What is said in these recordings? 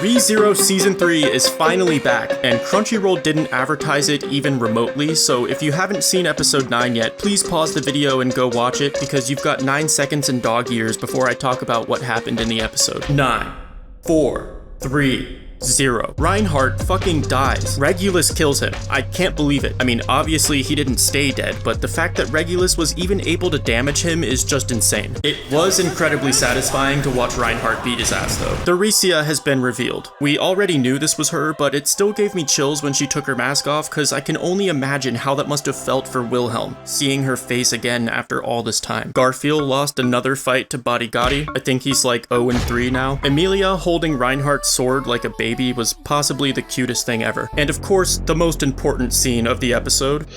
ReZero Season 3 is finally back, and Crunchyroll didn't advertise it even remotely, so if you haven't seen episode 9 yet, please pause the video and go watch it, because you've got 9 seconds and dog ears before I talk about what happened in the episode. 9, 4, 3, 0. Reinhard fucking dies. Regulus kills him. I can't believe it. I mean, obviously he didn't stay dead, but the fact that Regulus was even able to damage him is just insane. It was incredibly satisfying to watch Reinhard beat his ass though. Theresia has been revealed. We already knew this was her, but it still gave me chills when she took her mask off, cause I can only imagine how that must have felt for Wilhelm, seeing her face again after all this time. Garfield lost another fight to Bodygotti. I think he's like 0-3 now. Emilia holding Reinhardt's sword like a baby was possibly the cutest thing ever. And of course, the most important scene of the episode.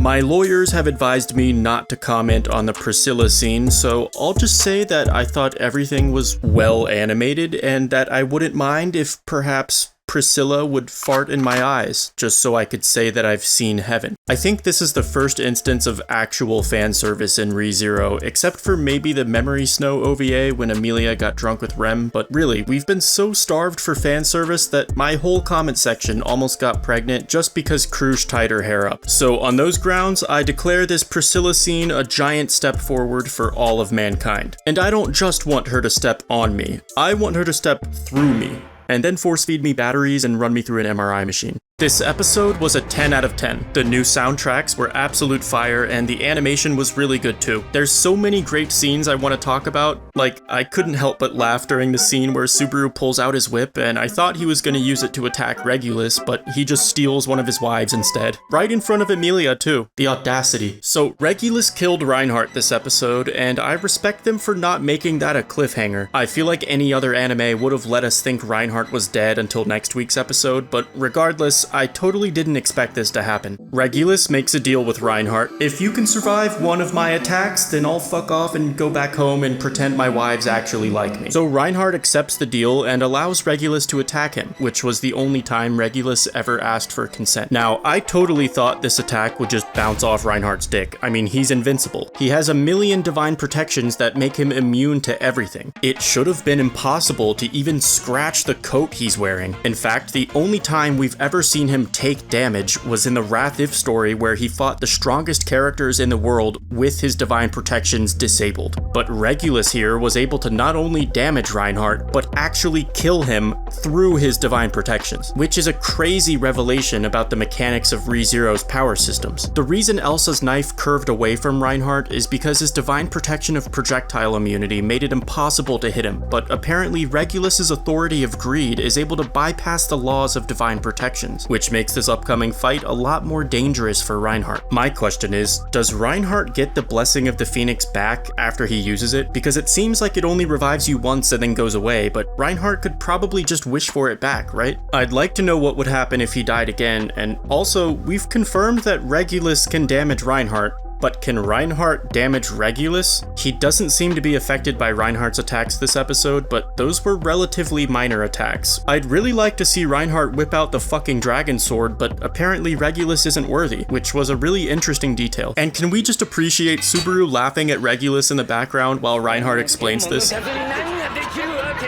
My lawyers have advised me not to comment on the Priscilla scene, so I'll just say that I thought everything was well animated and that I wouldn't mind if perhaps Priscilla would fart in my eyes, just so I could say that I've seen heaven. I think this is the first instance of actual fan service in ReZero, except for maybe the Memory Snow OVA when Emilia got drunk with Rem, but really, we've been so starved for fan service that my whole comment section almost got pregnant just because Crusch tied her hair up. So on those grounds, I declare this Priscilla scene a giant step forward for all of mankind. And I don't just want her to step on me, I want her to step through me, and then force feed me batteries and run me through an MRI machine. This episode was a 10 out of 10. The new soundtracks were absolute fire, and the animation was really good too. There's so many great scenes I want to talk about. Like, I couldn't help but laugh during the scene where Subaru pulls out his whip, and I thought he was going to use it to attack Regulus, but he just steals one of his wives instead. Right in front of Emilia too. The audacity. So Regulus killed Reinhard this episode, and I respect them for not making that a cliffhanger. I feel like any other anime would have let us think Reinhard was dead until next week's episode, but regardless, I totally didn't expect this to happen. Regulus makes a deal with Reinhard. If you can survive one of my attacks, then I'll fuck off and go back home and pretend my wives actually like me. So Reinhard accepts the deal and allows Regulus to attack him, which was the only time Regulus ever asked for consent. Now, I totally thought this attack would just bounce off Reinhardt's dick. I mean, he's invincible. He has a million divine protections that make him immune to everything. It should have been impossible to even scratch the coat he's wearing. In fact, the only time we've ever seen him take damage was in the Wrath If story, where he fought the strongest characters in the world with his divine protections disabled. But Regulus here was able to not only damage Reinhard, but actually kill him through his divine protections, which is a crazy revelation about the mechanics of ReZero's power systems. The reason Elsa's knife curved away from Reinhard is because his divine protection of projectile immunity made it impossible to hit him, but apparently Regulus's authority of greed is able to bypass the laws of divine protections, which makes this upcoming fight a lot more dangerous for Reinhard. My question is, does Reinhard get the blessing of the Phoenix back after he uses it? Because it seems like it only revives you once and then goes away, but Reinhard could probably just wish for it back, right? I'd like to know what would happen if he died again, and also, we've confirmed that Regulus can damage Reinhard, but can Reinhard damage Regulus? He doesn't seem to be affected by Reinhardt's attacks this episode, but those were relatively minor attacks. I'd really like to see Reinhard whip out the fucking dragon sword, but apparently Regulus isn't worthy, which was a really interesting detail. And can we just appreciate Subaru laughing at Regulus in the background while Reinhard explains this?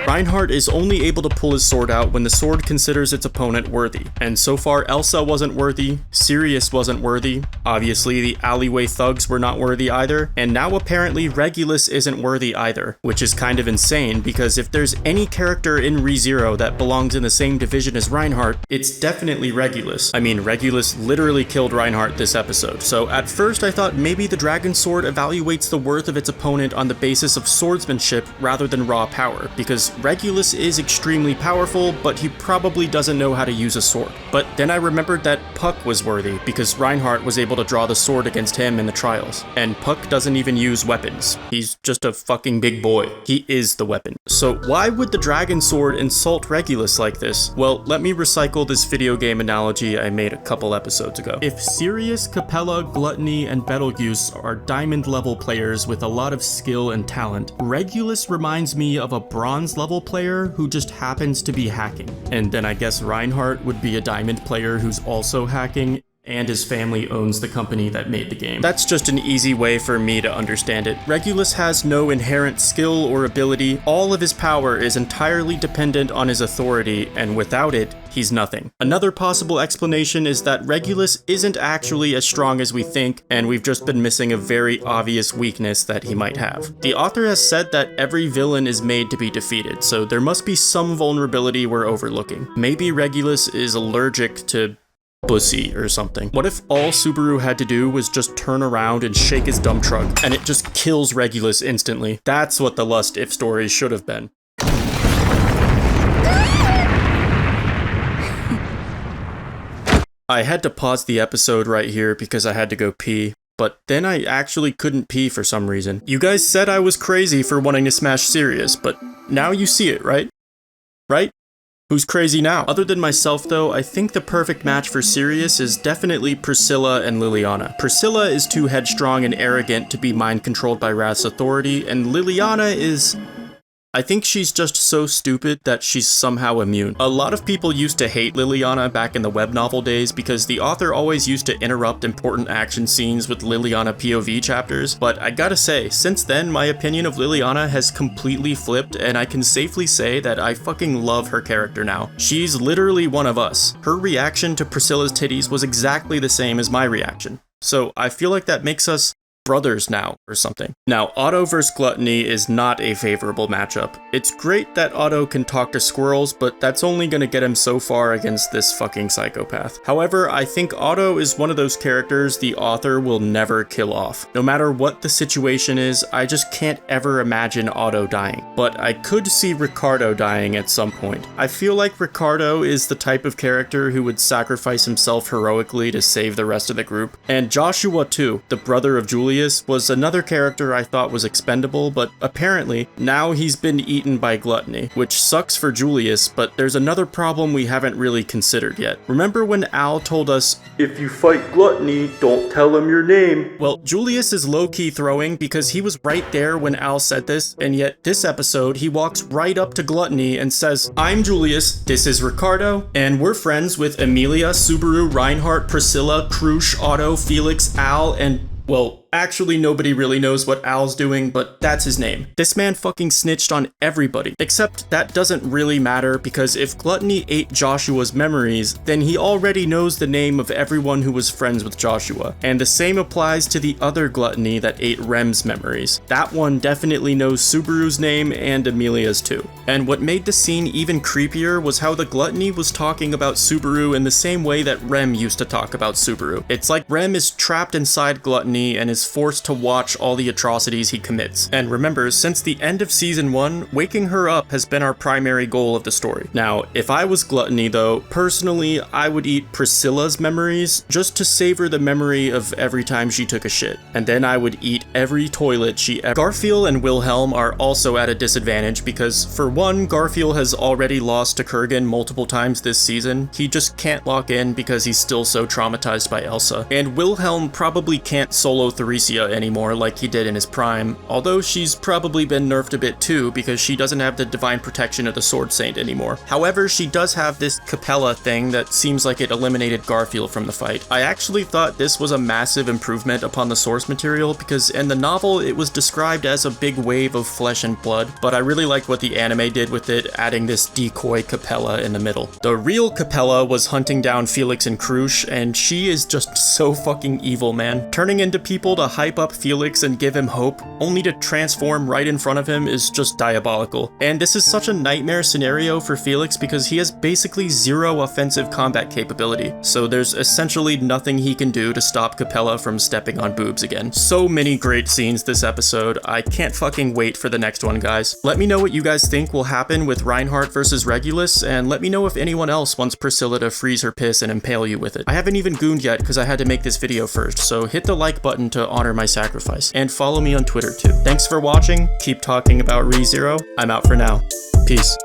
Reinhard is only able to pull his sword out when the sword considers its opponent worthy, and so far Elsa wasn't worthy, Sirius wasn't worthy, obviously the alleyway thugs were not worthy either, and now apparently Regulus isn't worthy either, which is kind of insane because if there's any character in ReZero that belongs in the same division as Reinhard, it's definitely Regulus. I mean, Regulus literally killed Reinhard this episode, so at first I thought maybe the dragon sword evaluates the worth of its opponent on the basis of swordsmanship rather than raw power, because Regulus is extremely powerful, but he probably doesn't know how to use a sword. But then I remembered that Puck was worthy, because Reinhard was able to draw the sword against him in the trials. And Puck doesn't even use weapons. He's just a fucking big boy. He is the weapon. So why would the dragon sword insult Regulus like this? Well, let me recycle this video game analogy I made a couple episodes ago. If Sirius, Capella, Gluttony, and Betelgeuse are diamond level players with a lot of skill and talent, Regulus reminds me of a bronze level player who just happens to be hacking. And then I guess Reinhard would be a diamond player who's also hacking. and his family owns the company that made the game. That's just an easy way for me to understand it. Regulus has no inherent skill or ability. All of his power is entirely dependent on his authority, and without it, he's nothing. Another possible explanation is that Regulus isn't actually as strong as we think, and we've just been missing a very obvious weakness that he might have. The author has said that every villain is made to be defeated, so there must be some vulnerability we're overlooking. Maybe Regulus is allergic to pussy or something. What if all Subaru had to do was just turn around and shake his dump truck, and it just kills Regulus instantly? That's what the Lust If story should have been. I had to pause the episode right here because I had to go pee, but then I actually couldn't pee for some reason. You guys said I was crazy for wanting to smash Sirius, but now you see it, right? Right? Who's crazy now? Other than myself though, I think the perfect match for Sirius is definitely Priscilla and Liliana. Priscilla is too headstrong and arrogant to be mind-controlled by Wrath's authority, and Liliana is... I think she's just so stupid that she's somehow immune. A lot of people used to hate Liliana back in the web novel days because the author always used to interrupt important action scenes with Liliana POV chapters, but I gotta say, since then my opinion of Liliana has completely flipped, and I can safely say that I fucking love her character now. She's literally one of us. Her reaction to Priscilla's titties was exactly the same as my reaction. So I feel like that makes us brothers now, or something. Now, Otto vs. Gluttony is not a favorable matchup. It's great that Otto can talk to squirrels, but that's only gonna get him so far against this fucking psychopath. However, I think Otto is one of those characters the author will never kill off. No matter what the situation is, I just can't ever imagine Otto dying. But I could see Ricardo dying at some point. I feel like Ricardo is the type of character who would sacrifice himself heroically to save the rest of the group. And Joshua too, the brother of Julius, was another character I thought was expendable, but apparently now he's been eaten by Gluttony, which sucks for Julius, but there's another problem we haven't really considered yet. Remember when Al told us, "If you fight Gluttony, don't tell him your name"? Well, Julius is low-key throwing because he was right there when Al said this, and yet this episode he walks right up to Gluttony and says, "I'm Julius, this is Ricardo, and we're friends with Emilia, Subaru, Reinhard, Priscilla, Crusch, Otto, Felix, Al, and..." Well, actually nobody really knows what Al's doing, but that's his name. This man fucking snitched on everybody. Except that doesn't really matter because if Gluttony ate Joshua's memories, then he already knows the name of everyone who was friends with Joshua. And the same applies to the other Gluttony that ate Rem's memories. That one definitely knows Subaru's name and Emilia's too. And what made the scene even creepier was how the Gluttony was talking about Subaru in the same way that Rem used to talk about Subaru. It's like Rem is trapped inside Gluttony and is forced to watch all the atrocities he commits. And remember, since the end of season 1, waking her up has been our primary goal of the story. Now, if I was Gluttony though, personally, I would eat Priscilla's memories just to savor the memory of every time she took a shit. And then I would eat every toilet she ever... Garfield and Wilhelm are also at a disadvantage because, for one, Garfield has already lost to Kurgan multiple times this season. He just can't lock in because he's still so traumatized by Elsa. And Wilhelm probably can't solo Theresia anymore like he did in his prime, although she's probably been nerfed a bit too because she doesn't have the divine protection of the Sword Saint anymore. However, she does have this Capella thing that seems like it eliminated Garfield from the fight. I actually thought this was a massive improvement upon the source material because in the novel it was described as a big wave of flesh and blood, but I really liked what the anime did with it, adding this decoy Capella in the middle. The real Capella was hunting down Felix and Crusch, and she is just so fucking evil, man. Turning into people to hype up Felix and give him hope, only to transform right in front of him, is just diabolical. And this is such a nightmare scenario for Felix because he has basically zero offensive combat capability, so there's essentially nothing he can do to stop Capella from stepping on boobs again. So many great scenes this episode, I can't fucking wait for the next one, guys. Let me know what you guys think will happen with Reinhard versus Regulus, and let me know if anyone else wants Priscilla to freeze her piss and impale you with it. I haven't even gooned yet because I had to make this video first, so hit the like button to honor my sacrifice, and follow me on Twitter too. Thanks for watching, keep talking about ReZero, I'm out for now. Peace.